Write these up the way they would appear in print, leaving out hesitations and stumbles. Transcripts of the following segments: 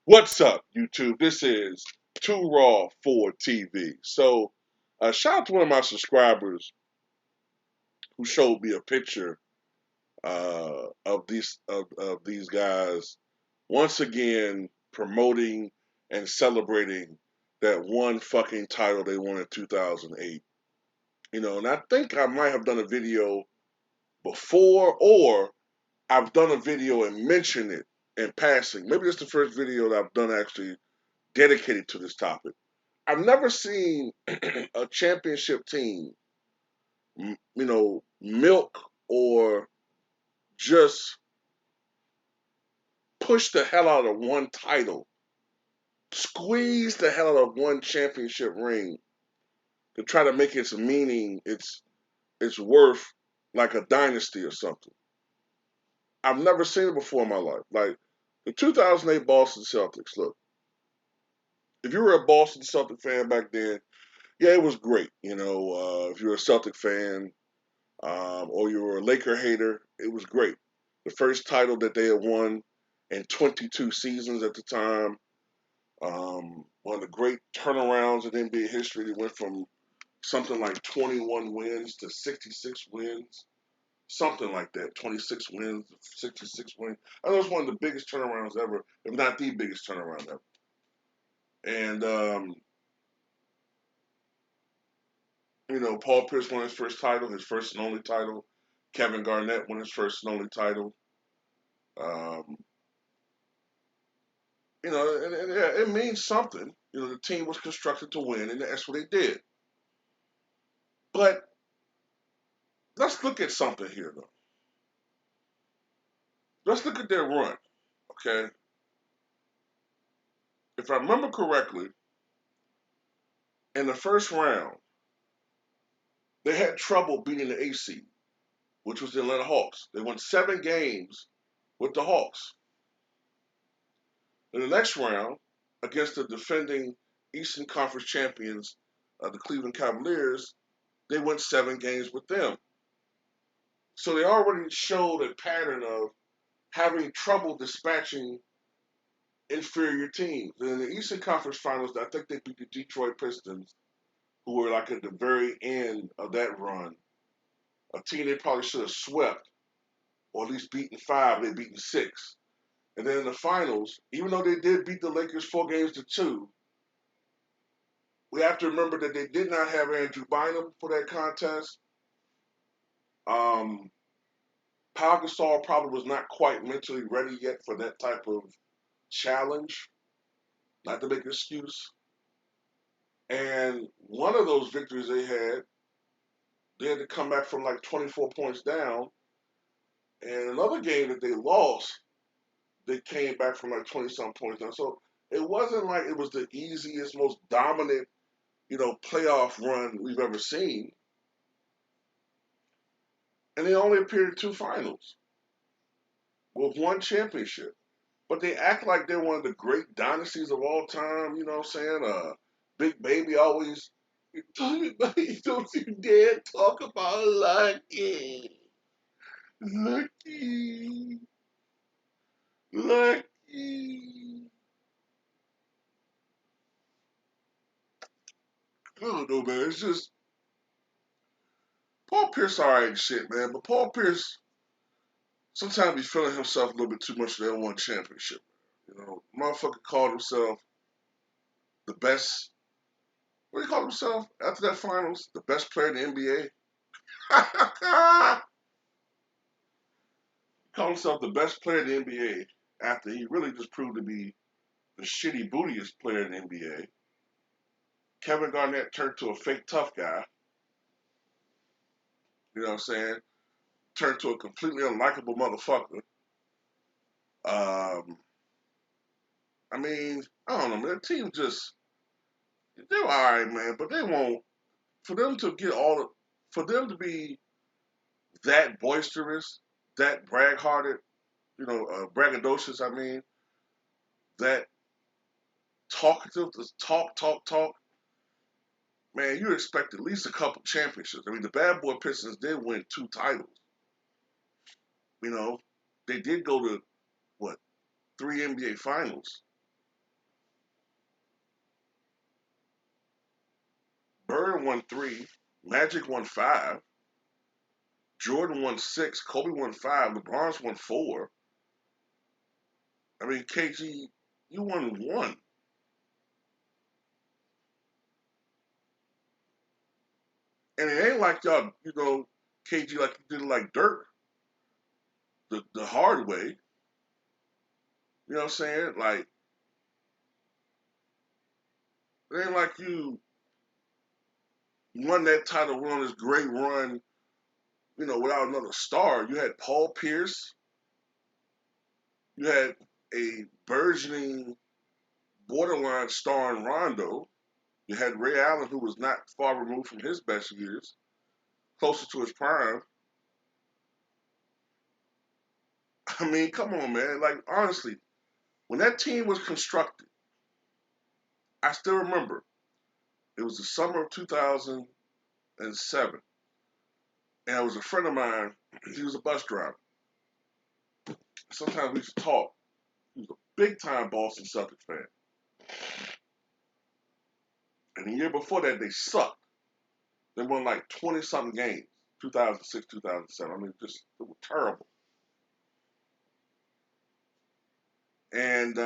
What's up, YouTube? This is Too Raw for TV. So, shout out to one of my subscribers who showed me a picture of these guys once again promoting and celebrating that one fucking title they won in 2008. And I think I might have done a video before, or I've done a video and mentioned it in passing. Maybe it's the first video that I've done actually dedicated to this topic. I've never seen a championship team, milk or just push the hell out of one title, squeeze the hell out of one championship ring to try to make its meaning, its worth like a dynasty or something. I've never seen it before in my life. Like the 2008 Boston Celtics. Look, if you were a Boston Celtic fan back then, yeah, it was great. If you're a Celtic fan, or you were a Laker hater, it was great. The first title that they had won in 22 seasons at the time. One of the great turnarounds in NBA history. They went from something like 21 wins to 66 wins, something like that. 26 wins, 66 wins. I know it's one of the biggest turnarounds ever, if not the biggest turnaround ever. And Paul Pierce won his first title, his first and only title. Kevin Garnett won his first and only title. Um, and yeah, it means something. The team was constructed to win, and that's what they did. But let's look at something here, though. Let's look at their run, okay? If I remember correctly, in the first round, they had trouble beating the AC, which was the Atlanta Hawks. They won 7 games with the Hawks. In the next round, against the defending Eastern Conference champions, the Cleveland Cavaliers, they went 7 games with them. So they already showed a pattern of having trouble dispatching inferior teams. And in the Eastern Conference Finals, I think they beat the Detroit Pistons, who were like at the very end of that run. A team they probably should have swept, or at least beaten 5, they beaten 6. And then in the finals, even though they did beat the Lakers 4 games to 2, we have to remember that they did not have Andrew Bynum for that contest. Um, Pau Gasol probably was not quite mentally ready yet for that type of challenge. Not to make an excuse. And one of those victories they had to come back from like 24 points down. And another game that they lost, they came back from like 20 some points down. So it wasn't like it was the easiest, most dominant, playoff run we've ever seen. And they only appeared in 2 finals with 1 championship. But they act like they're one of the great dynasties of all time. You know what I'm saying? Big Baby always, don't you dare talk about Lucky. Lucky. Lucky. I don't know, man. It's just, Paul Pierce, all right, shit, man. But Paul Pierce, sometimes he's feeling himself a little bit too much for that one championship. Motherfucker called himself the best. What do you call himself after that finals? The best player in the NBA? Called himself the best player in the NBA after he really just proved to be the shitty bootiest player in the NBA. Kevin Garnett turned to a fake tough guy. You know what I'm saying? Turned to a completely unlikable motherfucker. Um, I mean, I don't know, man. The team just, they're all right, man, but they won't. For them to get for them to be that boisterous, that braghearted, braggadocious, I mean, that talkative, just talk, man, you expect at least a couple championships. I mean, the Bad Boy Pistons did win 2 titles. You know, they did go to, what, 3 NBA finals. Bird won 3, Magic won 5, Jordan won 6, Kobe won 5, LeBron's won 4. I mean, KG, you won 1. And it ain't like y'all, KG, like you did it like Dirk, the hard way. You know what I'm saying? Like, it ain't like you won that title, went on this great run, without another star. You had Paul Pierce. You had a burgeoning, borderline star in Rondo. You had Ray Allen, who was not far removed from his best years, closer to his prime. I mean, come on, man. Like, honestly, when that team was constructed, I still remember it was the summer of 2007, and it was a friend of mine. He was a bus driver. Sometimes we used to talk. He was a big time Boston Celtics fan. And the year before that, they sucked. They won like 20 something games, 2006, 2007. I mean, it was terrible. And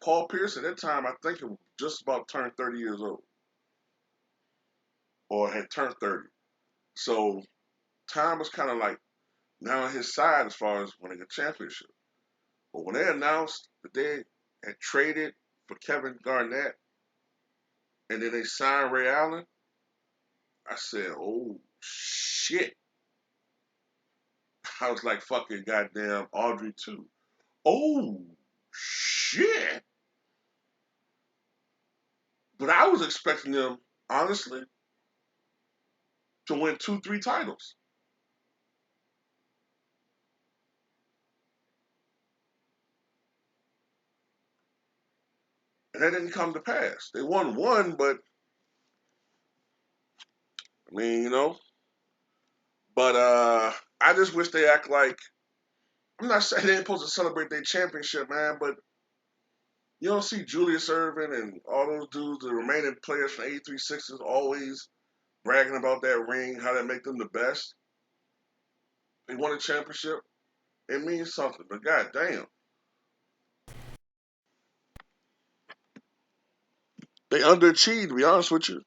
Paul Pierce at that time, I think it was just about turned 30 years old, or had turned 30. So time was kind of like now on his side as far as winning a championship. But when they announced that they had traded for Kevin Garnett and then they signed Ray Allen, I said, oh shit. I was like fucking goddamn Audrey too. Oh shit. But I was expecting them, honestly, to win 2, 3 titles. And that didn't come to pass. They won 1, but I mean, But I just wish they act like, I'm not saying they're supposed to celebrate their championship, man, but you don't see Julius Erving and all those dudes, the remaining players from 83 Sixers, always bragging about that ring, how that make them the best. They won a championship. It means something, but goddamn, they underachieved. To be honest with you,